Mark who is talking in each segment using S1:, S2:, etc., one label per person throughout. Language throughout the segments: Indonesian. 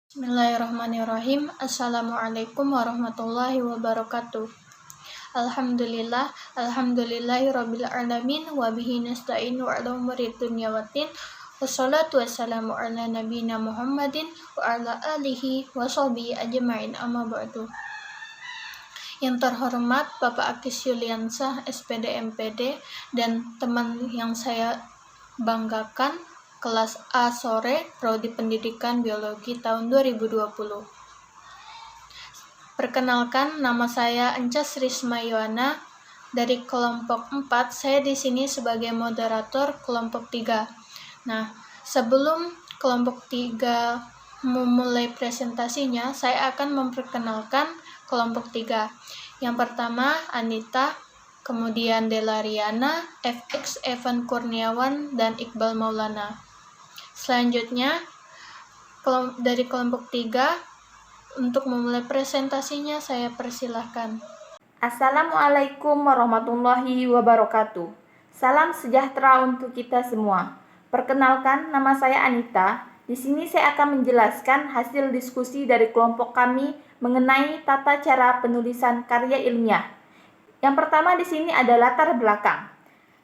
S1: Bismillahirrahmanirrahim. Assalamualaikum warahmatullahi wabarakatuh. Alhamdulillahirabbil alamin wa bihi nasta'inu 'ala umuri dunya waddin. Wassalatu wassalamu ala nabiyyina Muhammadin wa ala alihi wa sahbihi ajma'in, amma ba'du. Yang terhormat Bapak Akis Yuliansah, SPD MPD, dan teman yang saya banggakan, kelas A sore, Prodi Pendidikan Biologi tahun 2020. Perkenalkan, nama saya Encas Risma Yohana dari kelompok 4. Saya di sini sebagai moderator kelompok 3. Nah, sebelum kelompok 3 memulai presentasinya, saya akan memperkenalkan kelompok 3. Yang pertama, Anita, kemudian Delariana, FX Evan Kurniawan, dan Iqbal Maulana. Selanjutnya, dari kelompok 3, untuk memulai presentasinya saya persilahkan.
S2: Assalamualaikum warahmatullahi wabarakatuh. Salam sejahtera untuk kita semua. Perkenalkan, nama saya Anita. Di sini saya akan menjelaskan hasil diskusi dari kelompok kami mengenai tata cara penulisan karya ilmiah. Yang pertama di sini ada latar belakang.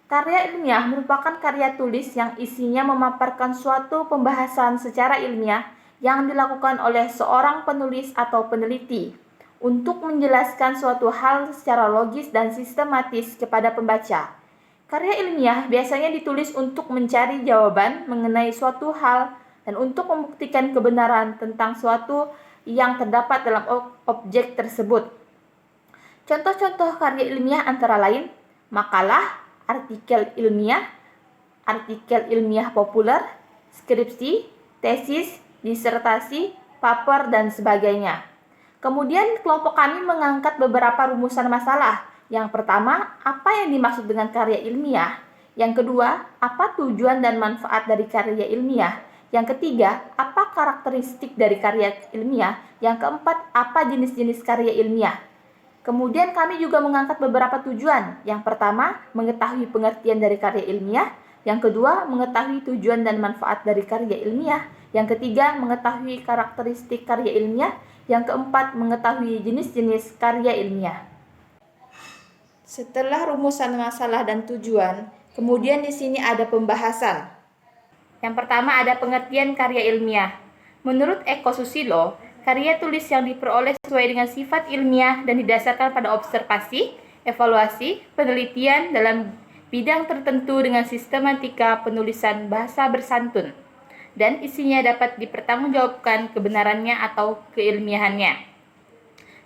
S2: Karya ilmiah merupakan karya tulis yang isinya memaparkan suatu pembahasan secara ilmiah yang dilakukan oleh seorang penulis atau peneliti untuk menjelaskan suatu hal secara logis dan sistematis kepada pembaca. Karya ilmiah biasanya ditulis untuk mencari jawaban mengenai suatu hal dan untuk membuktikan kebenaran tentang suatu yang terdapat dalam objek tersebut. Contoh-contoh karya ilmiah antara lain makalah, artikel ilmiah populer, skripsi, tesis, disertasi, paper, dan sebagainya. Kemudian kelompok kami mengangkat beberapa rumusan masalah. Yang pertama, apa yang dimaksud dengan karya ilmiah? Yang kedua, apa tujuan dan manfaat dari karya ilmiah? Yang ketiga, apa karakteristik dari karya ilmiah? Yang keempat, apa jenis-jenis karya ilmiah? Kemudian kami juga mengangkat beberapa tujuan. Yang pertama, mengetahui pengertian dari karya ilmiah. Yang kedua, mengetahui tujuan dan manfaat dari karya ilmiah. Yang ketiga, mengetahui karakteristik karya ilmiah. Yang keempat, mengetahui jenis-jenis karya ilmiah. Setelah rumusan masalah dan tujuan, kemudian di sini ada pembahasan. Yang pertama ada pengertian karya ilmiah. Menurut Eko Susilo, karya tulis yang diperoleh sesuai dengan sifat ilmiah dan didasarkan pada observasi, evaluasi, penelitian dalam bidang tertentu dengan sistematika penulisan bahasa bersantun, dan isinya dapat dipertanggungjawabkan kebenarannya atau keilmiahannya.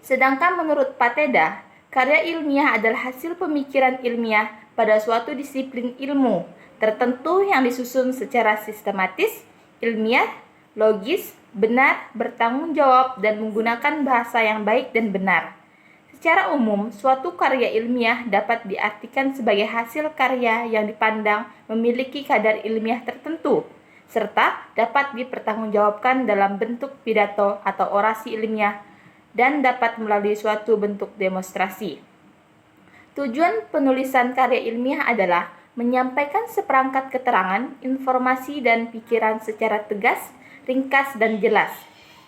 S2: Sedangkan menurut Pateda, karya ilmiah adalah hasil pemikiran ilmiah pada suatu disiplin ilmu tertentu yang disusun secara sistematis, ilmiah, logis, benar, bertanggung jawab, dan menggunakan bahasa yang baik dan benar. Secara umum, suatu karya ilmiah dapat diartikan sebagai hasil karya yang dipandang memiliki kadar ilmiah tertentu, serta dapat dipertanggungjawabkan dalam bentuk pidato atau orasi ilmiah dan dapat melalui suatu bentuk demonstrasi. Tujuan penulisan karya ilmiah adalah menyampaikan seperangkat keterangan, informasi, dan pikiran secara tegas, ringkas, dan jelas.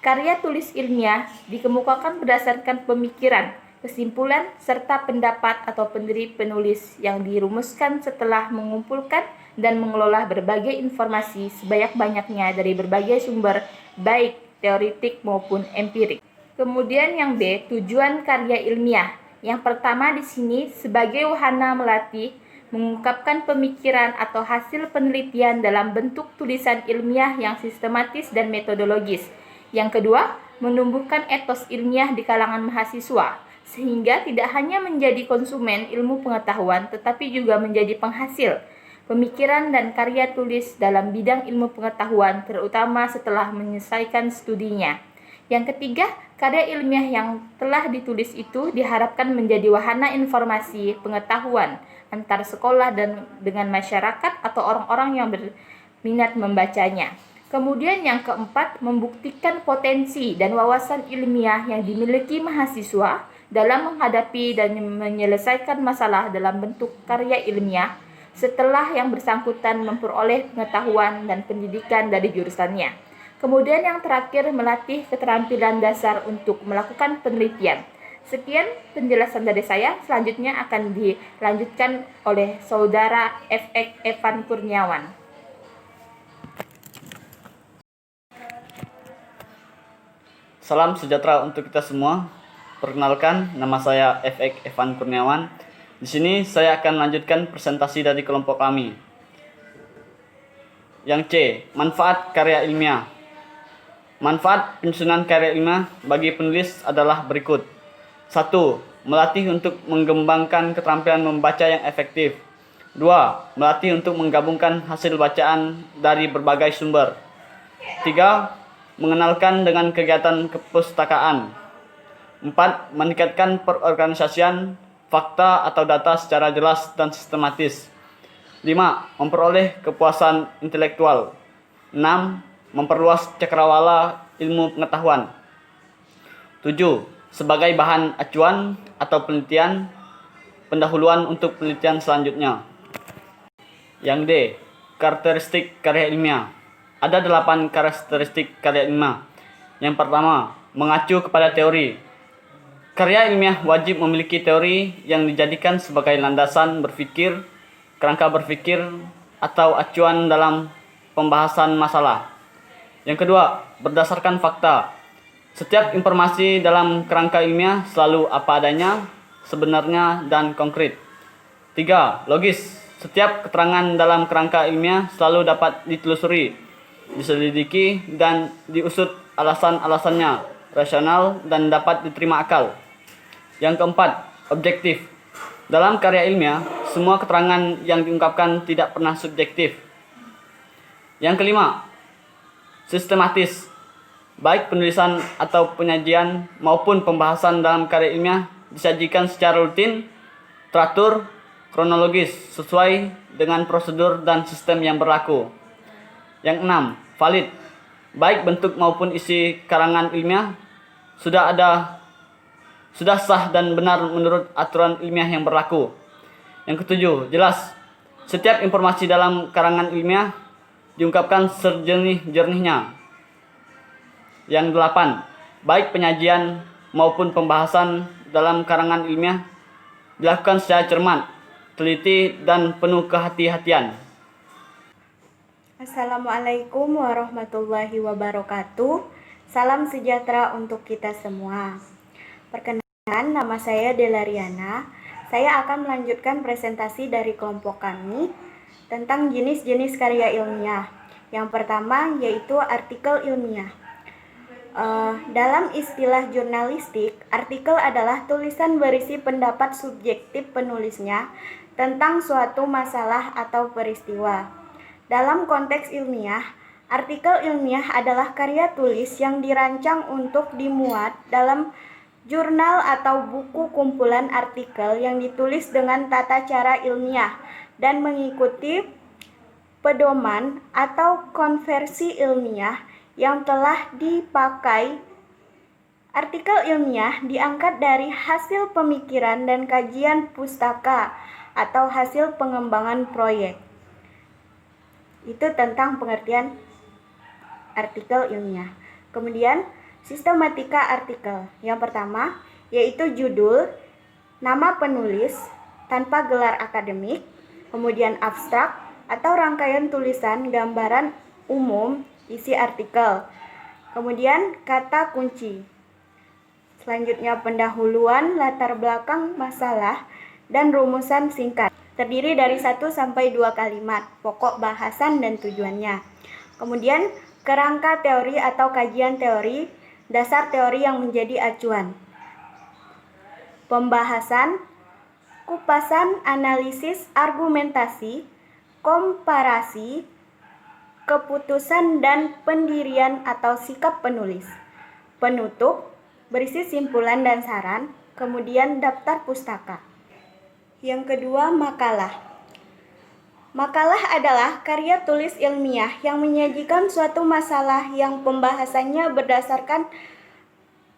S2: Karya tulis ilmiah dikemukakan berdasarkan pemikiran, kesimpulan, serta pendapat atau pendiri penulis yang dirumuskan setelah mengumpulkan dan mengelola berbagai informasi sebanyak-banyaknya dari berbagai sumber, baik teoritik maupun empirik. Kemudian yang B, tujuan karya ilmiah. Yang pertama di sini sebagai wahana melatih, mengungkapkan pemikiran atau hasil penelitian dalam bentuk tulisan ilmiah yang sistematis dan metodologis. Yang kedua, menumbuhkan etos ilmiah di kalangan mahasiswa, sehingga tidak hanya menjadi konsumen ilmu pengetahuan, tetapi juga menjadi penghasil pemikiran dan karya tulis dalam bidang ilmu pengetahuan, terutama setelah menyelesaikan studinya. Yang ketiga, karya ilmiah yang telah ditulis itu diharapkan menjadi wahana informasi pengetahuan antar sekolah dan dengan masyarakat atau orang-orang yang berminat membacanya. Kemudian yang keempat, membuktikan potensi dan wawasan ilmiah yang dimiliki mahasiswa dalam menghadapi dan menyelesaikan masalah dalam bentuk karya ilmiah setelah yang bersangkutan memperoleh pengetahuan dan pendidikan dari jurusannya. Kemudian yang terakhir, melatih keterampilan dasar untuk melakukan penelitian. Sekian penjelasan dari saya, selanjutnya akan dilanjutkan oleh Saudara FX Evan Kurniawan.
S3: Salam sejahtera untuk kita semua. Perkenalkan, nama saya FX Evan Kurniawan. Di sini saya akan melanjutkan presentasi dari kelompok kami. Yang C, manfaat karya ilmiah. Manfaat penyusunan karya ilmiah bagi penulis adalah berikut. 1. Melatih untuk mengembangkan keterampilan membaca yang efektif. 2. Melatih untuk menggabungkan hasil bacaan dari berbagai sumber. 3. Mengenalkan dengan kegiatan kepustakaan. 4. Meningkatkan perorganisasian fakta atau data secara jelas dan sistematis. 5. Memperoleh kepuasan intelektual. 6. Memperluas cakrawala ilmu pengetahuan. 7. Sebagai bahan acuan atau penelitian, pendahuluan untuk penelitian selanjutnya. Yang D. Karakteristik karya ilmiah. Ada 8 karakteristik karya ilmiah. Yang pertama, mengacu kepada teori. Karya ilmiah wajib memiliki teori yang dijadikan sebagai landasan berpikir, kerangka berpikir, atau acuan dalam pembahasan masalah. Yang kedua, berdasarkan fakta. Setiap informasi dalam kerangka ilmiah selalu apa adanya, sebenarnya, dan konkret. 3. Logis. Setiap keterangan dalam kerangka ilmiah selalu dapat ditelusuri, diselidiki, dan diusut alasan-alasannya, rasional, dan dapat diterima akal. Yang keempat, objektif. Dalam karya ilmiah, semua keterangan yang diungkapkan tidak pernah subjektif. Yang kelima, sistematis. Baik penulisan atau penyajian maupun pembahasan dalam karya ilmiah disajikan secara rutin, teratur, kronologis, sesuai dengan prosedur dan sistem yang berlaku. Yang enam, valid. Baik bentuk maupun isi karangan ilmiah sudah sah dan benar menurut aturan ilmiah yang berlaku. Yang ketujuh, jelas. Setiap informasi dalam karangan ilmiah diungkapkan sejernih-jernihnya. Yang delapan, baik penyajian maupun pembahasan dalam karangan ilmiah dilakukan secara cermat, teliti, dan penuh kehati-hatian.
S4: Assalamualaikum warahmatullahi wabarakatuh. Salam sejahtera untuk kita semua. Perkenalkan, nama saya Delariana. Saya akan melanjutkan presentasi dari kelompok kami tentang jenis-jenis karya ilmiah. Yang pertama yaitu artikel ilmiah. Dalam istilah jurnalistik, artikel adalah tulisan berisi pendapat subjektif penulisnya tentang suatu masalah atau peristiwa. Dalam konteks ilmiah, artikel ilmiah adalah karya tulis yang dirancang untuk dimuat dalam jurnal atau buku kumpulan artikel yang ditulis dengan tata cara ilmiah dan mengikuti pedoman atau konversi ilmiah yang telah dipakai. Artikel ilmiah diangkat dari hasil pemikiran dan kajian pustaka atau hasil pengembangan proyek. Itu tentang pengertian artikel ilmiah. Kemudian, sistematika artikel. Yang pertama yaitu judul, nama penulis tanpa gelar akademik, kemudian abstrak atau rangkaian tulisan gambaran umum isi artikel. Kemudian kata kunci. Selanjutnya pendahuluan, latar belakang masalah, dan rumusan singkat. Terdiri dari 1 sampai 2 kalimat, pokok bahasan dan tujuannya. Kemudian kerangka teori atau kajian teori, dasar teori yang menjadi acuan. Pembahasan, kupasan, analisis, argumentasi, komparasi, keputusan dan pendirian atau sikap penulis. Penutup, berisi simpulan dan saran, kemudian daftar pustaka. Yang kedua, makalah. Makalah adalah karya tulis ilmiah yang menyajikan suatu masalah yang pembahasannya berdasarkan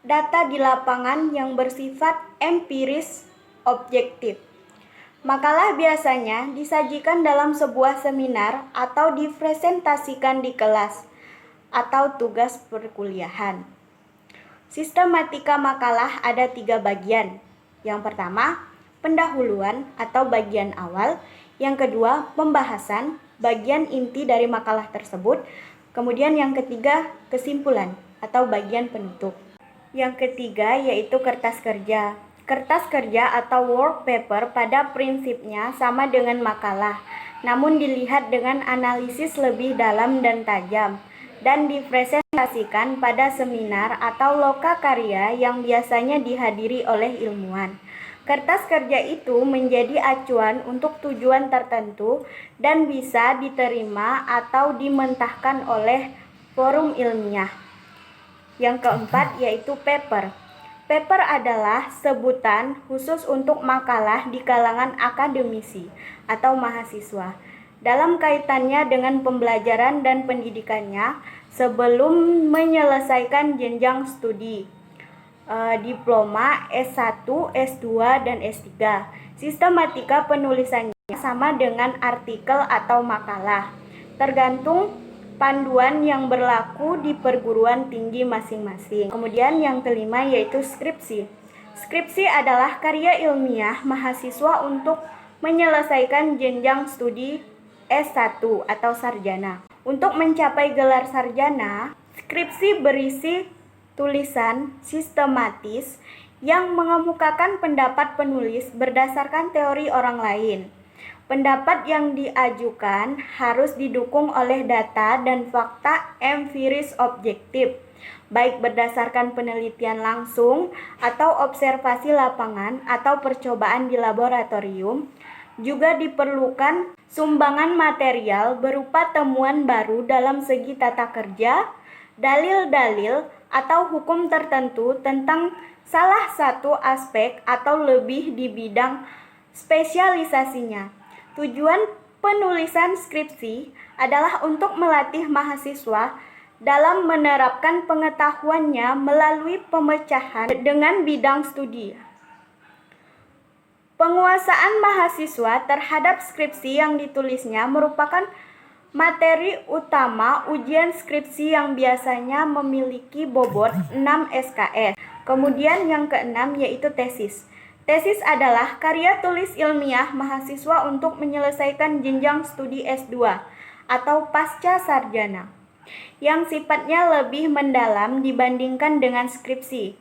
S4: data di lapangan yang bersifat empiris objektif. Makalah biasanya disajikan dalam sebuah seminar atau dipresentasikan di kelas. atau tugas perkuliahan. Sistematika makalah ada 3 bagian. Yang pertama, pendahuluan atau bagian awal. Yang kedua, pembahasan, bagian inti dari makalah tersebut. Kemudian yang ketiga, kesimpulan atau bagian penutup. Yang ketiga yaitu kertas kerja. Kertas kerja atau work paper pada prinsipnya sama dengan makalah, namun dilihat dengan analisis lebih dalam dan tajam, dan dipresentasikan pada seminar atau lokakarya yang biasanya dihadiri oleh ilmuwan. Kertas kerja itu menjadi acuan untuk tujuan tertentu dan bisa diterima atau dimentahkan oleh forum ilmiah. Yang keempat yaitu paper. Paper adalah sebutan khusus untuk makalah di kalangan akademisi atau mahasiswa dalam kaitannya dengan pembelajaran dan pendidikannya sebelum menyelesaikan jenjang studi, diploma S1, S2, dan S3. Sistematika penulisannya sama dengan artikel atau makalah, tergantung panduan yang berlaku di perguruan tinggi masing-masing. Kemudian yang kelima yaitu skripsi. Skripsi adalah karya ilmiah mahasiswa untuk menyelesaikan jenjang studi S1 atau sarjana. Untuk mencapai gelar sarjana, skripsi berisi tulisan sistematis yang mengemukakan pendapat penulis berdasarkan teori orang lain. Pendapat yang diajukan harus didukung oleh data dan fakta empiris objektif, baik berdasarkan penelitian langsung atau observasi lapangan atau percobaan di laboratorium. Juga diperlukan sumbangan material berupa temuan baru dalam segi tata kerja, dalil-dalil, atau hukum tertentu tentang salah satu aspek atau lebih di bidang spesialisasinya. Tujuan penulisan skripsi adalah untuk melatih mahasiswa dalam menerapkan pengetahuannya melalui pemecahan dengan bidang studi. Penguasaan mahasiswa terhadap skripsi yang ditulisnya merupakan materi utama ujian skripsi yang biasanya memiliki bobot 6 SKS. Kemudian yang keenam yaitu tesis. Tesis adalah karya tulis ilmiah mahasiswa untuk menyelesaikan jenjang studi S2 atau pasca sarjana, yang sifatnya lebih mendalam dibandingkan dengan skripsi.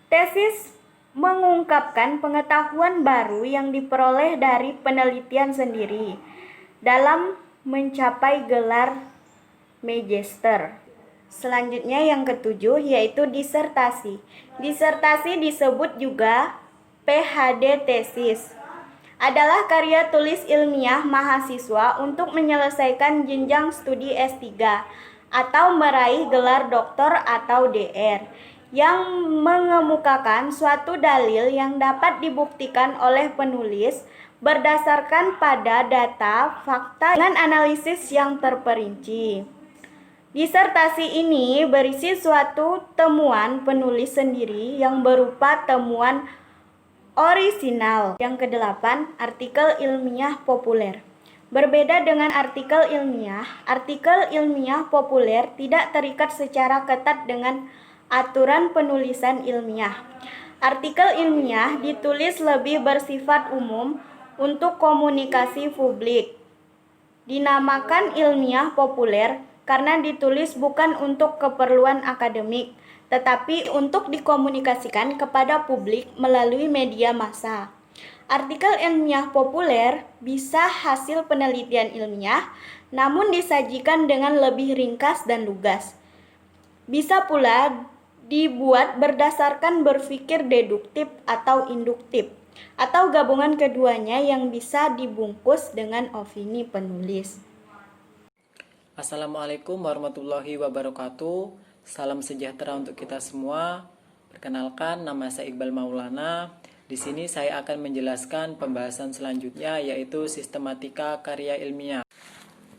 S4: Tesis mengungkapkan pengetahuan baru yang diperoleh dari penelitian sendiri dalam mencapai gelar magister. Selanjutnya yang ketujuh yaitu disertasi. Disertasi disebut juga PhD tesis, adalah karya tulis ilmiah mahasiswa untuk menyelesaikan jenjang studi S3 atau meraih gelar doktor atau DR yang mengemukakan suatu dalil yang dapat dibuktikan oleh penulis berdasarkan pada data, fakta, dengan analisis yang terperinci. Disertasi ini berisi suatu temuan penulis sendiri yang berupa temuan orisinal. Yang kedelapan, artikel ilmiah populer. Berbeda dengan artikel ilmiah populer tidak terikat secara ketat dengan aturan penulisan ilmiah. Artikel ilmiah ditulis lebih bersifat umum untuk komunikasi publik. Dinamakan ilmiah populer karena ditulis bukan untuk keperluan akademik, tetapi untuk dikomunikasikan kepada publik melalui media massa. Artikel ilmiah populer bisa hasil penelitian ilmiah, namun disajikan dengan lebih ringkas dan lugas. Bisa pula dibuat berdasarkan berpikir deduktif atau induktif, atau gabungan keduanya yang bisa dibungkus dengan opini penulis.
S5: Assalamualaikum warahmatullahi wabarakatuh. Salam sejahtera untuk kita semua. Perkenalkan, nama saya Iqbal Maulana. Di sini saya akan menjelaskan pembahasan selanjutnya, yaitu sistematika karya ilmiah.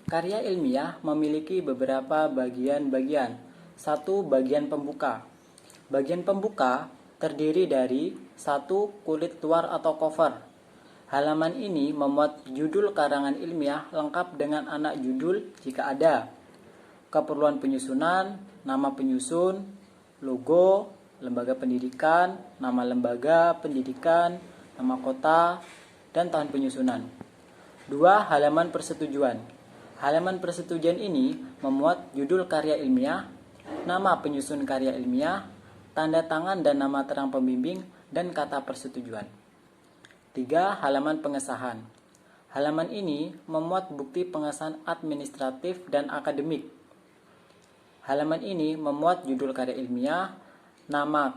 S5: Karya ilmiah memiliki beberapa bagian-bagian. 1. Bagian pembuka. Bagian pembuka terdiri dari 1. Kulit luar atau cover. Halaman ini memuat judul karangan ilmiah lengkap dengan anak judul jika ada. keperluan penyusunan, nama penyusun, logo, lembaga pendidikan, nama lembaga pendidikan, nama kota, dan tahun penyusunan. 2. Halaman persetujuan. Halaman persetujuan ini memuat judul karya ilmiah, nama penyusun karya ilmiah, tanda tangan dan nama terang pembimbing, dan kata persetujuan. 3. Halaman pengesahan. Halaman ini memuat bukti pengesahan administratif dan akademik. Halaman ini memuat judul karya ilmiah, nama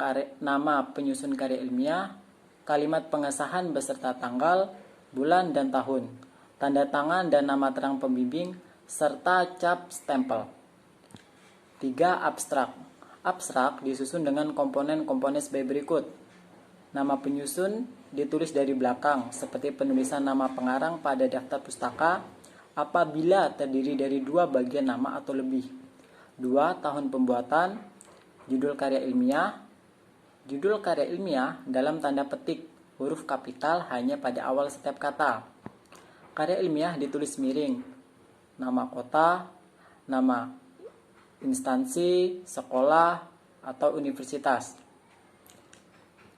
S5: penyusun karya ilmiah, kalimat pengesahan beserta tanggal, bulan, dan tahun, tanda tangan dan nama terang pembimbing, serta cap stempel. 3. Abstrak. Abstrak disusun dengan komponen-komponen sebagai berikut. Nama penyusun ditulis dari belakang, seperti penulisan nama pengarang pada daftar pustaka apabila terdiri dari 2 bagian nama atau lebih. 2. Tahun pembuatan, judul karya ilmiah. Judul karya ilmiah dalam tanda petik, huruf kapital hanya pada awal setiap kata. Karya ilmiah ditulis miring, nama kota, nama instansi, sekolah, atau universitas.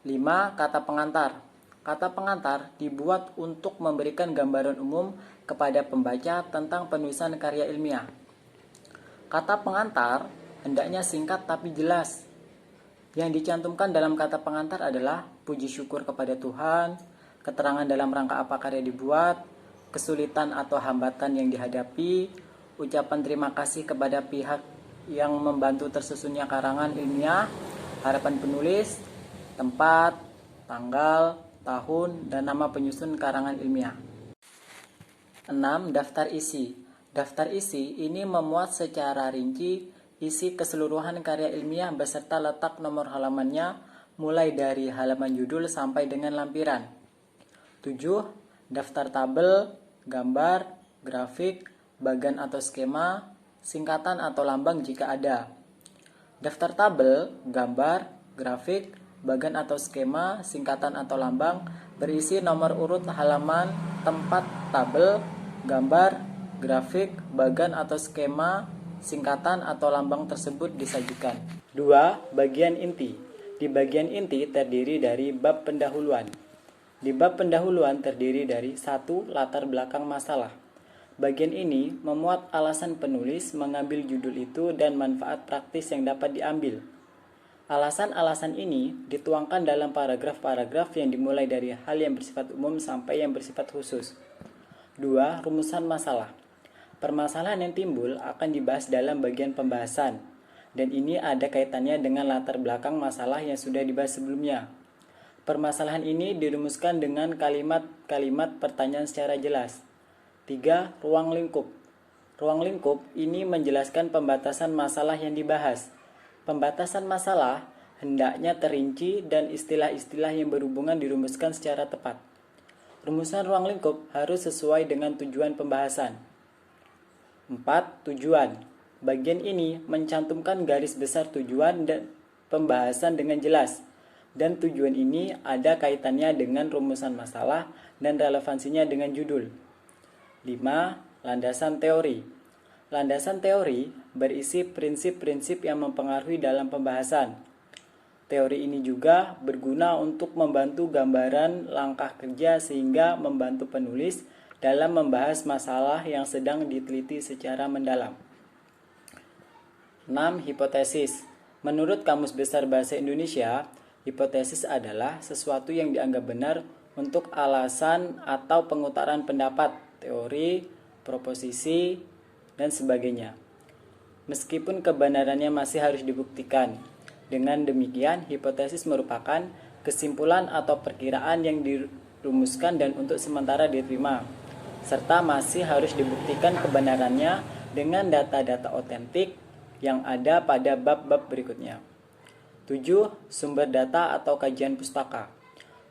S5: 5. Kata pengantar. Kata pengantar dibuat untuk memberikan gambaran umum kepada pembaca tentang penulisan karya ilmiah. Kata pengantar hendaknya singkat tapi jelas. Yang dicantumkan dalam kata pengantar adalah puji syukur kepada Tuhan, keterangan dalam rangka apa karya dibuat, kesulitan atau hambatan yang dihadapi, ucapan terima kasih kepada pihak yang membantu tersusunnya karangan ilmiah, harapan penulis, tempat, tanggal, tahun, dan nama penyusun karangan ilmiah. 6. Daftar isi. Daftar isi ini memuat secara rinci isi keseluruhan karya ilmiah beserta letak nomor halamannya mulai dari halaman judul sampai dengan lampiran. 7. Daftar tabel, gambar, grafik, bagan atau skema, singkatan atau lambang jika ada. Daftar tabel, gambar, grafik, bagan atau skema, singkatan atau lambang berisi nomor urut halaman tempat tabel, gambar, grafik, bagan atau skema, singkatan atau lambang tersebut disajikan. 2. Bagian inti. Di bagian inti terdiri dari bab pendahuluan. Di bab pendahuluan terdiri dari 1. Latar belakang masalah. Bagian ini memuat alasan penulis mengambil judul itu dan manfaat praktis yang dapat diambil. Alasan-alasan ini dituangkan dalam paragraf-paragraf yang dimulai dari hal yang bersifat umum sampai yang bersifat khusus. 2. Rumusan masalah. Permasalahan yang timbul akan dibahas dalam bagian pembahasan, dan ini ada kaitannya dengan latar belakang masalah yang sudah dibahas sebelumnya. Permasalahan ini dirumuskan dengan kalimat-kalimat pertanyaan secara jelas. 3. Ruang lingkup. Ruang lingkup ini menjelaskan pembatasan masalah yang dibahas. Pembatasan masalah hendaknya terinci dan istilah-istilah yang berhubungan dirumuskan secara tepat. Rumusan ruang lingkup harus sesuai dengan tujuan pembahasan. 4. Tujuan. Bagian ini mencantumkan garis besar tujuan dan pembahasan dengan jelas. Dan tujuan ini ada kaitannya dengan rumusan masalah dan relevansinya dengan judul. 5. Landasan teori. Landasan teori berisi prinsip-prinsip yang mempengaruhi dalam pembahasan. Teori ini juga berguna untuk membantu gambaran langkah kerja sehingga membantu penulis dalam membahas masalah yang sedang diteliti secara mendalam. 6. Hipotesis. Menurut Kamus Besar Bahasa Indonesia, hipotesis adalah sesuatu yang dianggap benar untuk alasan atau pengutaran pendapat, teori, proposisi, dan sebagainya. Meskipun kebenarannya masih harus dibuktikan. Dengan demikian, hipotesis merupakan kesimpulan atau perkiraan yang dirumuskan dan untuk sementara diterima, serta masih harus dibuktikan kebenarannya dengan data-data otentik yang ada pada bab-bab berikutnya. 7. Sumber data atau kajian pustaka.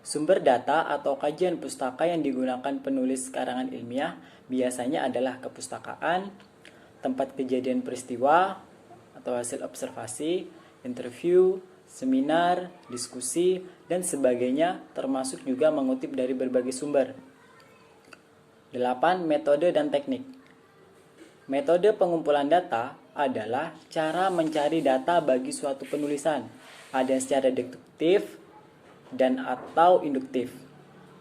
S5: Sumber data atau kajian pustaka yang digunakan penulis karangan ilmiah biasanya adalah kepustakaan, tempat kejadian peristiwa atau hasil observasi, interview, seminar, diskusi, dan sebagainya, termasuk juga mengutip dari berbagai sumber. 8. Metode dan teknik. Metode pengumpulan data adalah cara mencari data bagi suatu penulisan. Ada yang secara deduktif dan atau induktif.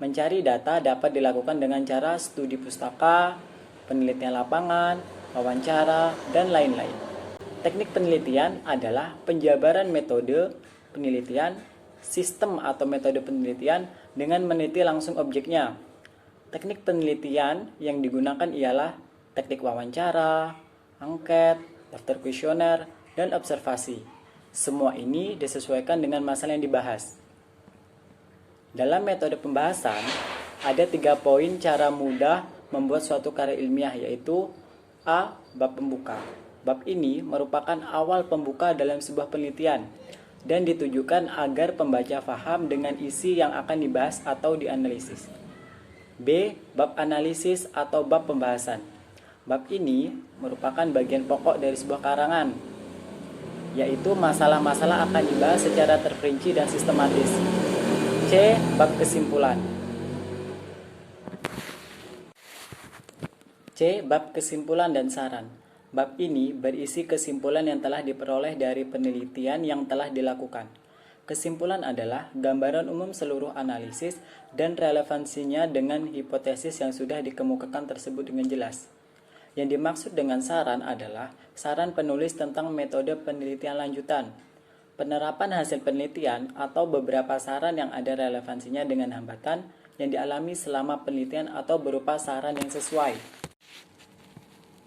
S5: Mencari data dapat dilakukan dengan cara studi pustaka, penelitian lapangan, wawancara, dan lain-lain. Teknik penelitian adalah penjabaran metode penelitian, sistem atau metode penelitian dengan meneliti langsung objeknya. Teknik penelitian yang digunakan ialah teknik wawancara, angket, daftar kuesioner, dan observasi. Semua ini disesuaikan dengan masalah yang dibahas. Dalam metode pembahasan, ada 3 poin cara mudah membuat suatu karya ilmiah, yaitu A. Bab pembuka. Bab ini merupakan awal pembuka dalam sebuah penelitian dan ditujukan agar pembaca paham dengan isi yang akan dibahas atau dianalisis. B. Bab analisis atau bab pembahasan. Bab ini merupakan bagian pokok dari sebuah karangan, yaitu masalah-masalah akan dibahas secara terperinci dan sistematis. C. Bab kesimpulan. C. Bab kesimpulan dan saran. Bab ini berisi kesimpulan yang telah diperoleh dari penelitian yang telah dilakukan. Kesimpulan adalah gambaran umum seluruh analisis dan relevansinya dengan hipotesis yang sudah dikemukakan tersebut dengan jelas. Yang dimaksud dengan saran adalah saran penulis tentang metode penelitian lanjutan, penerapan hasil penelitian, atau beberapa saran yang ada relevansinya dengan hambatan yang dialami selama penelitian atau berupa saran yang sesuai.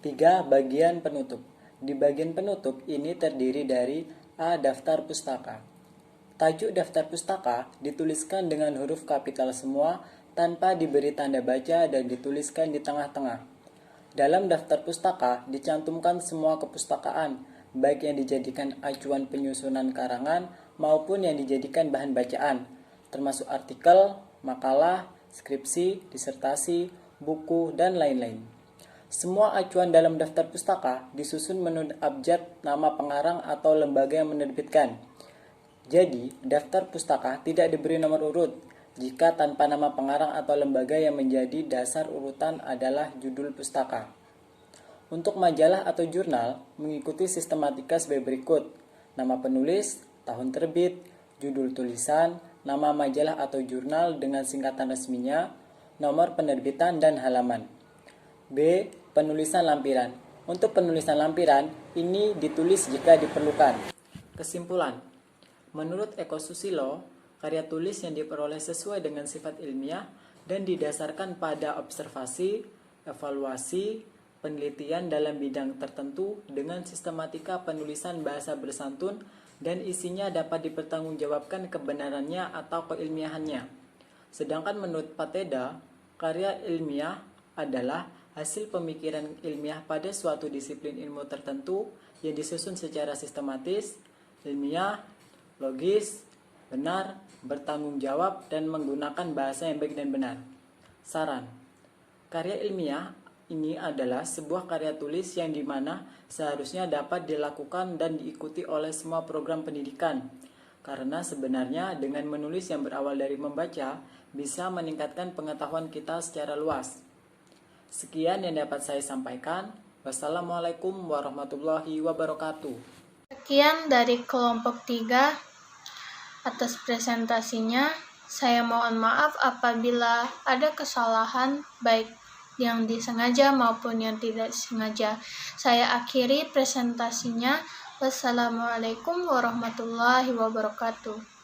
S5: 3. Bagian penutup. Di bagian penutup ini terdiri dari A. Daftar pustaka. Tajuk daftar pustaka dituliskan dengan huruf kapital semua tanpa diberi tanda baca dan dituliskan di tengah-tengah. Dalam daftar pustaka dicantumkan semua kepustakaan, baik yang dijadikan acuan penyusunan karangan maupun yang dijadikan bahan bacaan, termasuk artikel, makalah, skripsi, disertasi, buku, dan lain-lain. Semua acuan dalam daftar pustaka disusun menurut abjad nama pengarang atau lembaga yang menerbitkan. Jadi, daftar pustaka tidak diberi nomor urut jika tanpa nama pengarang atau lembaga yang menjadi dasar urutan adalah judul pustaka. Untuk majalah atau jurnal, mengikuti sistematika sebagai berikut: nama penulis, tahun terbit, judul tulisan, nama majalah atau jurnal dengan singkatan resminya, nomor penerbitan, dan halaman. B. Penulisan lampiran. Untuk penulisan lampiran, ini ditulis jika diperlukan. Kesimpulan. Menurut Eko Susilo, karya tulis yang diperoleh sesuai dengan sifat ilmiah dan didasarkan pada observasi, evaluasi, penelitian dalam bidang tertentu dengan sistematika penulisan bahasa bersantun dan isinya dapat dipertanggungjawabkan kebenarannya atau keilmiahannya. Sedangkan menurut Pateda, karya ilmiah adalah hasil pemikiran ilmiah pada suatu disiplin ilmu tertentu yang disusun secara sistematis, ilmiah, logis, benar, bertanggung jawab, dan menggunakan bahasa yang baik dan benar. Saran. Karya ilmiah ini adalah sebuah karya tulis yang dimana seharusnya dapat dilakukan dan diikuti oleh semua program pendidikan. Karena sebenarnya dengan menulis yang berawal dari membaca bisa meningkatkan pengetahuan kita secara luas. Sekian yang dapat saya sampaikan. Wassalamualaikum warahmatullahi wabarakatuh.
S1: Sekian dari kelompok 3 atas presentasinya. Saya mohon maaf apabila ada kesalahan baik yang disengaja maupun yang tidak disengaja. Saya akhiri presentasinya. Wassalamualaikum warahmatullahi wabarakatuh.